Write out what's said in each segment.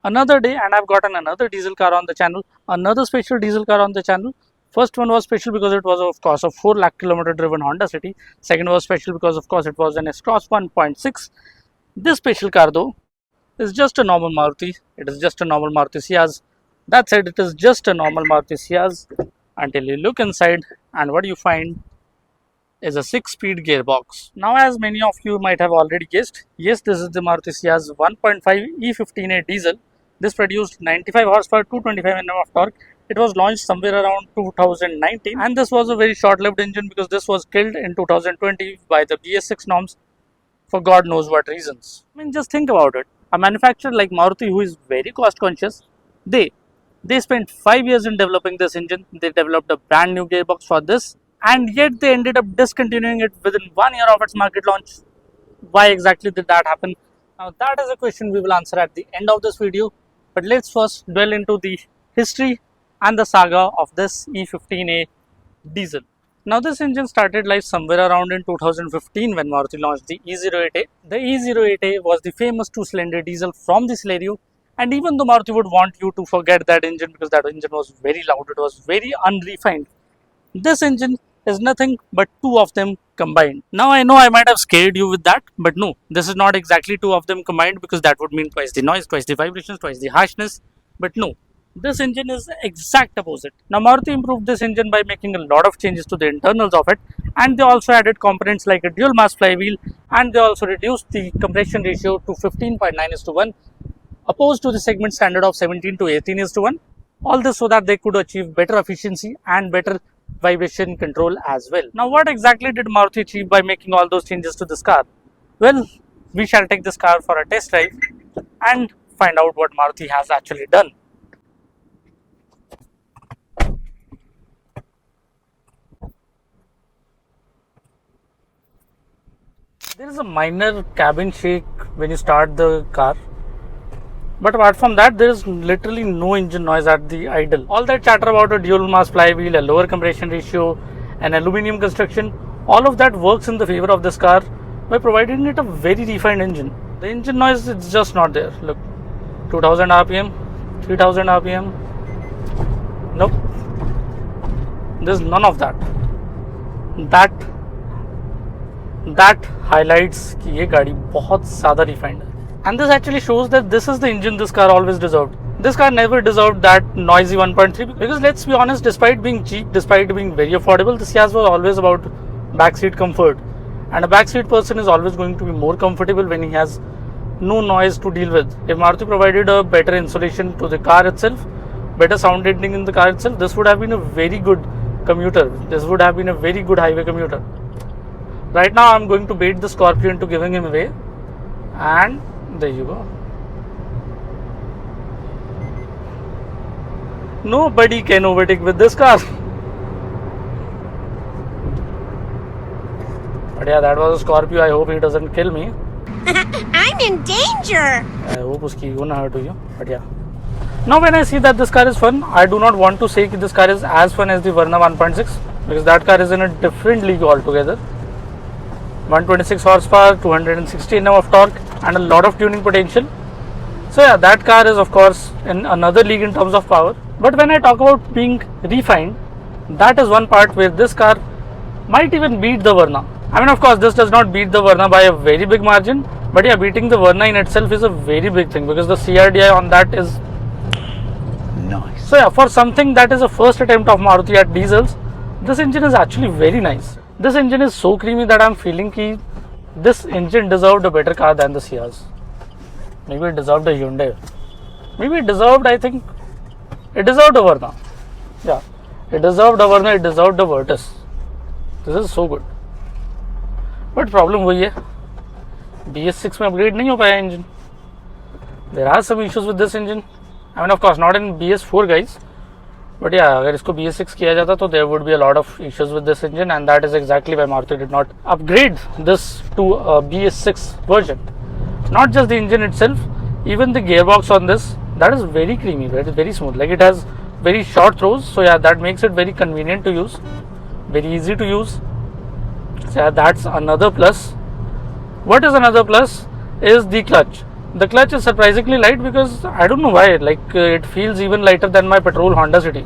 Another day and I've gotten another diesel car on the channel, another special diesel car on the channel. First one was special because it was of course a 4 lakh kilometer driven Honda City. Second was special because of course it was an S-Cross 1.6. This special car though is just a normal Maruti. It is just a normal Maruti Ciaz. That's it, it is just a normal Maruti Ciaz until you look inside and what you find is a 6-speed gearbox. Now as many of you might have already guessed, yes, this is the Maruti Ciaz 1.5 E15A diesel. This produced 95 horsepower, 225 Nm of torque. It was launched somewhere around 2019 and this was a very short-lived engine because this was killed in 2020 by the BS6 norms for God knows what reasons. I mean, just think about it. A manufacturer like Maruti, who is very cost conscious, they spent 5 years in developing this engine. They developed a brand new gearbox for this and yet they ended up discontinuing it within 1 year of its market launch. Why exactly did that happen? Now that is a question we will answer at the end of this video. But let's first dwell into the history and the saga of this E15A diesel. Now this engine started life somewhere around in 2015 when Maruti launched the E08A. The E08A was the famous 2-cylinder diesel from the Celerio, and even though Maruti would want you to forget that engine because that engine was very loud, it was very unrefined, this engine is nothing but two of them combined. Now I know I might have scared you with that, but no, this is not exactly two of them combined because that would mean twice the noise, twice the vibrations, twice the harshness. But no, this engine is exact opposite. Now Maruti improved this engine by making a lot of changes to the internals of it, and they also added components like a dual mass flywheel, and they also reduced the compression ratio to 15.9:1 opposed to the segment standard of 17 to 18:1. All this so that they could achieve better efficiency and better vibration control as well. Now what exactly did Maruti achieve by making all those changes to this car? Well, we shall take this car for a test drive and find out what Maruti has actually done. There is a minor cabin shake when you start the car, but apart from that, there is literally no engine noise at the idle. All that chatter about a dual mass flywheel, a lower compression ratio, an aluminium construction, all of that works in the favor of this car by providing it a very refined engine. The engine noise is just not there. Look, 2000 RPM, 3000 RPM. Nope. There's none of that. That highlights कि ये गाड़ी बहुत ज़्यादा refined है. And this actually shows that this is the engine this car always deserved. This car never deserved that noisy 1.3 because let's be honest, despite being cheap, despite being very affordable, the Ciaz was always about backseat comfort. And a backseat person is always going to be more comfortable when he has no noise to deal with. If Maruti provided a better insulation to the car itself, better sound deadening in the car itself, this would have been a very good commuter. This would have been a very good highway commuter. Right now I'm going to bait the Scorpio into giving him away, and there you go. Nobody can overtake with this car. But yeah, that was a Scorpio. I hope he doesn't kill me. I'm in danger. I hope uski ego na hurt you. But yeah. Now when I see that this car is fun, I do not want to say that this car is as fun as the Verna 1.6 because that car is in a different league altogether. 126 horsepower, 260 Nm of torque and a lot of tuning potential. So yeah, that car is of course in another league in terms of power. But when I talk about being refined, that is one part where this car might even beat the Verna. I mean, of course, this does not beat the Verna by a very big margin, but yeah, beating the Verna in itself is a very big thing because the CRDI on that is nice. So yeah, for something that is a first attempt of Maruti at diesels, this engine is actually very nice. This engine is so creamy that I'm feeling that this engine deserved a better car than the Ciaz. Maybe it deserved a Hyundai. Maybe it deserved, I think, it deserved a Verna. Yeah, it deserved a Verna, it deserved a Virtus. This is so good. But problem वही है, BS6 में upgrade नहीं हो पाया engine. There are some issues with this engine. I mean, of course, not in BS4 guys. But yeah, अगर इसको BS6 किया जाता तो there would be a lot of issues with this engine, and that is exactly why Maruti did not upgrade this to a BS6 version. Not just the engine itself, even the gearbox on this, that is very creamy, very smooth. Like it has very short throws, so yeah, that makes it very convenient to use, very easy to use. So yeah, that's another plus. What is another plus is the clutch. The clutch is surprisingly light because I don't know why. Like it feels even lighter than my petrol Honda City.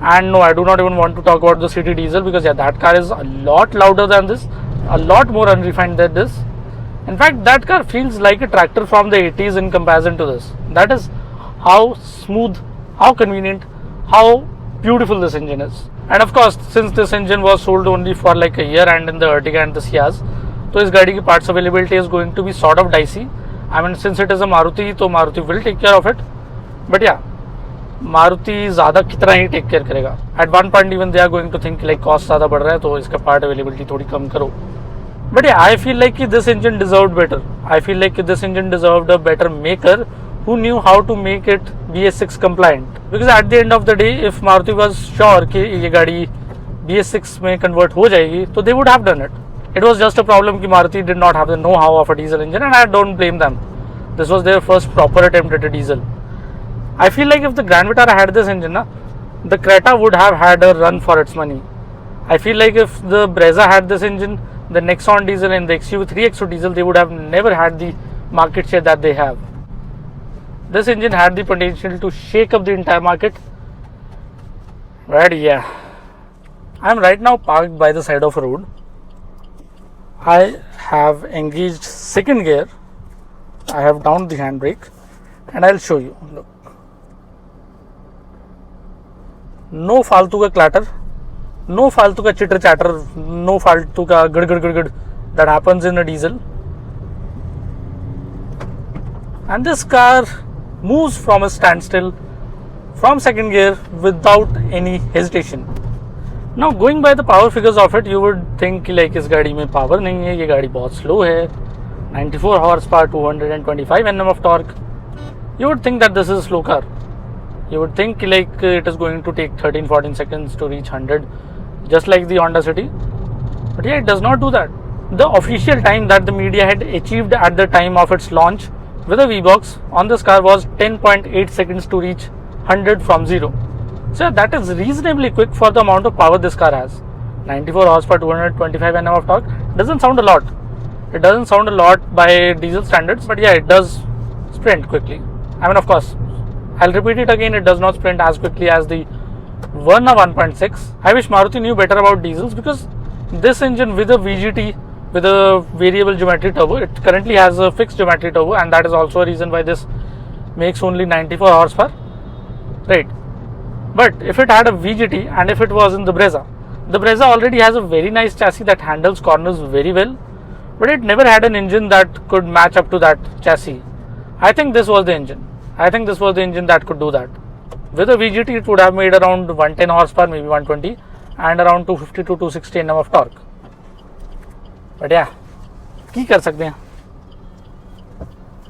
And no, I do not even want to talk about the city diesel because yeah, that car is a lot louder than this, a lot more unrefined than this. In fact, that car feels like a tractor from the 80s in comparison to this. That is how smooth, how convenient, how beautiful this engine is. And of course, since this engine was sold only for like a year and in the Ertiga and the Ciaz, so इस गाड़ी की parts availability is going to be sort of dicey. I mean, since it is a Maruti, तो Maruti will take care of it. But yeah, Maruti ज़्यादा कितना ही take care करेगा. At one point even they are going to think like cost ज़्यादा बढ़ रहा है तो इसका पार्ट अवेलेबिलिटी थोड़ी कम करो. बट आई फील लाइक कि this engine deserved better. I feel like कि this engine deserved a better maker who knew how to make it BS6 compliant. Because at the end of the day, if Maruti was sure कि ये गाड़ी BS6 में convert हो जाएगी, तो they would have done it. It was just a problem कि Maruti did not have the know-how of a diesel engine, and I don't blame them. This was their first proper attempt at a diesel. I feel like if the Grand Vitara had this engine, the Creta would have had a run for its money. I feel like if the Brezza had this engine, the Nexon diesel and the XUV 3XO diesel, they would have never had the market share that they have. This engine had the potential to shake up the entire market. But yeah, I am right now parked by the side of a road. I have engaged second gear. I have downed the handbrake, and I'll show you. Look. No फालतू का clatter, no फालतू का chitter chatter, no फालतू का गड़ गड़ गड़ गड़ that happens in a diesel. And this car moves from a standstill from second gear without any hesitation. Now going by the power figures of it, you would think कि like इस गाड़ी में power नहीं है, ये गाड़ी बहुत slow है, 94 horsepower, 225 Nm of torque. You would think that this is a slow car. You would think like it is going to take 13-14 seconds to reach 100, just like the Honda City. But yeah, it does not do that. The official time that the media had achieved at the time of its launch with a V-Box on this car was 10.8 seconds to reach 100 from 0. So that is reasonably quick for the amount of power this car has. 94 horsepower, 225 Nm of torque doesn't sound a lot. It doesn't sound a lot by diesel standards, but yeah, it does sprint quickly. I mean, of course, I'll repeat it again, it does not sprint as quickly as the Verna 1.6. I wish Maruti knew better about diesels because this engine with a VGT with a variable geometry turbo, it currently has a fixed geometry turbo, and that is also a reason why this makes only 94 horsepower, right? But if it had a VGT and if it was in the Brezza already has a very nice chassis that handles corners very well, but it never had an engine that could match up to that chassis. I think this was the engine. I think this was the engine that could do that. With a VGT, it would have made around 110 horsepower, maybe 120, and around 250 to 260 Nm of torque. But yeah, की कर सकते हैं.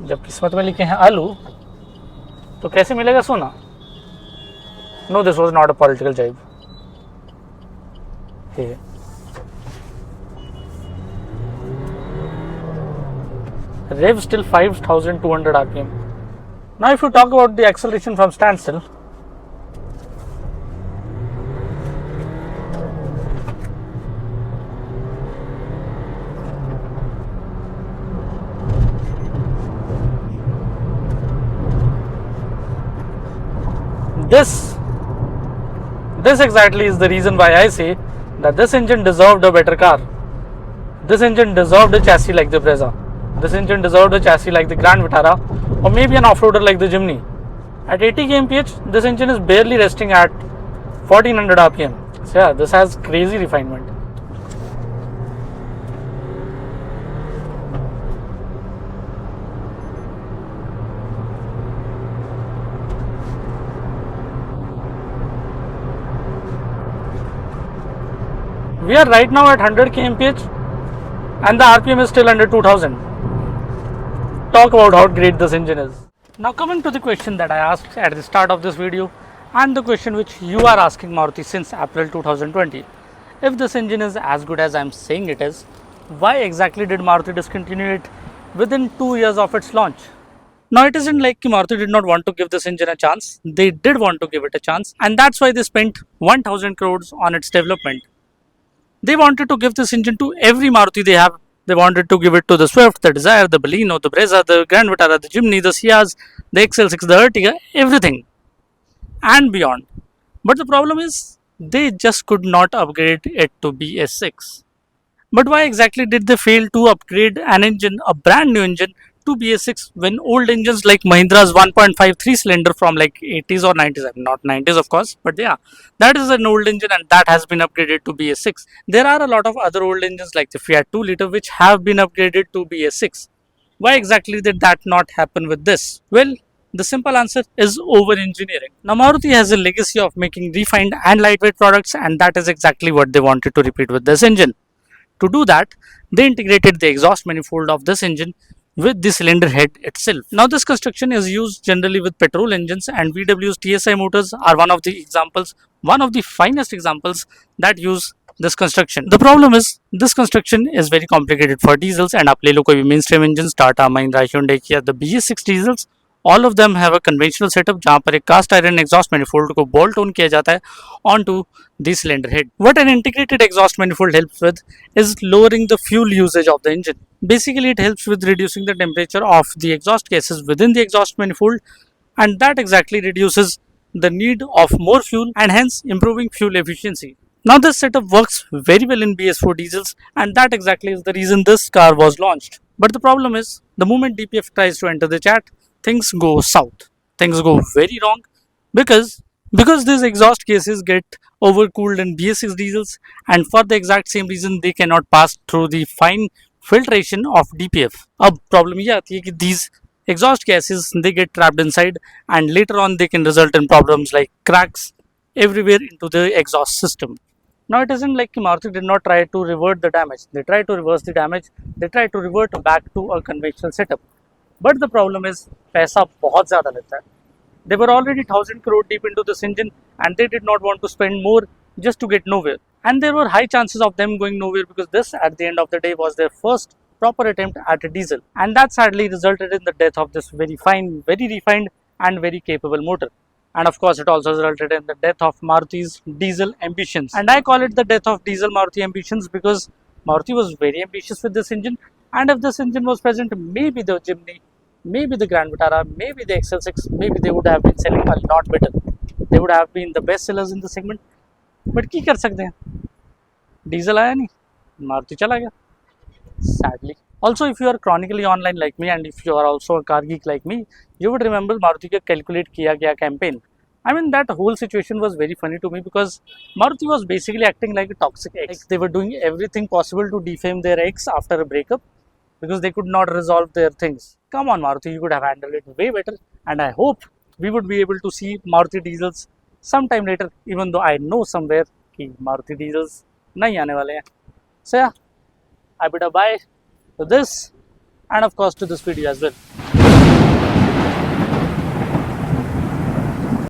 जब किस्मत में लिखे हैं आलू, तो कैसे मिलेगा सोना? No, this was not a political jibe. Hey. Rev still 5,200 RPM. Now if you talk about the acceleration from standstill, this exactly is the reason why I say that this engine deserved a better car. This engine deserved a chassis like the Brezza. This engine deserved a chassis like the Grand Vitara, or maybe an off-roader like the Jimny. At 80 kmph, this engine is barely resting at 1400 RPM. So yeah, this has crazy refinement. We are right now at 100 kmph and the RPM is still under 2000. Talk about how great this engine is. Now coming to the question that I asked at the start of this video, and the question which you are asking Maruti since April 2020. If this engine is as good as I am saying it is, why exactly did Maruti discontinue it within 2 years of its launch? Now it isn't like Maruti did not want to give this engine a chance. They did want to give it a chance, and that's why they spent 1000 crores on its development. They wanted to give this engine to every Maruti they have They wanted to give it to the Swift, the Desire, the Baleno, the Brezza, the Grand Vitara, the Jimny, the Ciaz, the XL6, the Ertiga, everything and beyond. But the problem is they just could not upgrade it to BS6. But why exactly did they fail to upgrade an engine, a brand new engine, to BS6 when old engines like Mahindra's 1.53 cylinder from like 80s or 90s, not 90s of course, but yeah, that is an old engine and that has been upgraded to BS6. There are a lot of other old engines like the Fiat 2 liter which have been upgraded to BS6. Why exactly did that not happen with this? Well, the simple answer is over engineering. Now, Maruti has a legacy of making refined and lightweight products, and that is exactly what they wanted to repeat with this engine. To do that, they integrated the exhaust manifold of this engine with the cylinder head itself. Now, this construction is used generally with petrol engines, and VW's TSI motors are one of the examples, one of the finest examples that use this construction. The problem is this construction is very complicated for diesels, and आप ले लो कोई भी mainstream engines, Tata, Mahindra, Hyundai, Kia, the BS6 diesels, all of them have a conventional setup जहाँ पर एक cast iron exhaust manifold को bolt on किया जाता है onto the cylinder head. What an integrated exhaust manifold helps with is lowering the fuel usage of the engine. Basically, it helps with reducing the temperature of the exhaust gases within the exhaust manifold, and that exactly reduces the need of more fuel and hence improving fuel efficiency. Now, this setup works very well in BS4 diesels, and that exactly is the reason this car was launched. But the problem is, the moment DPF tries to enter the chat, things go south. Things go very wrong because these exhaust gases get overcooled in BS6 diesels, and for the exact same reason they cannot pass through the fine filtration of DPF. अब problem ये आती है कि these exhaust gases they get trapped inside, and later on they can result in problems like cracks everywhere into the exhaust system. Now, it isn't like Maruti did not try to revert the damage. They tried to reverse the damage. They tried to revert back to a conventional setup. But the problem is, पैसा बहुत ज़्यादा लगता है. They were already 1,000 crore deep into this engine, and they did not want to spend more just to get nowhere. And there were high chances of them going nowhere because this, at the end of the day, was their first proper attempt at a diesel. And that sadly resulted in the death of this very fine, very refined, and very capable motor. And of course, it also resulted in the death of Maruti's diesel ambitions. And I call it the death of diesel Maruti ambitions because Maruti was very ambitious with this engine. And if this engine was present, maybe the Jimny, maybe the Grand Vitara, maybe the XL6, maybe they would have been selling a lot better. They would have been the best sellers in the segment. But क्या कर सकते हैं? Diesel आया नहीं, मारुति चला गया. Sadly. Also, if you are chronically online like me, and if you are also a car geek like me, you would remember Maruti का calculate किया गया campaign. I mean, that whole situation was very funny to me because Maruti was basically acting like a toxic ex. Like they were doing everything possible to defame their ex after a breakup because they could not resolve their things. Come on, Maruti, you could have handled it way better. And I hope we would be able to see Maruti diesels sometime later, even though I know somewhere कि Maruti diesels नहीं आने वाले हैं. So yeah, I bid a bye to this and of course to this video as well.